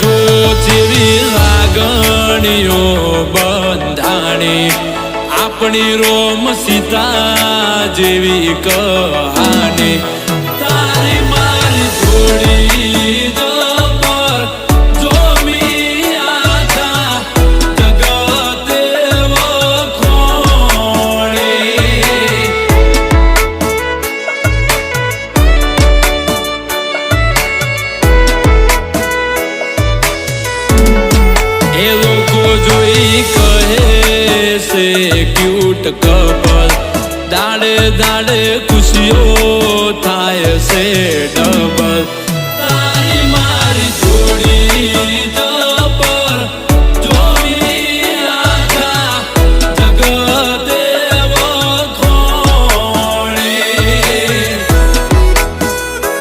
જો જેવી લાગણીઓ બંધાણી આપણી રોમ સીતા જેવી કહાની તારી મારી જોડી પર જોમી આખા જગતે વખોણી એ લોકો જોઈ કહે છે ક્યુટ કપલ દાડે દાડે ખુશીઓ થાય છે ડબલ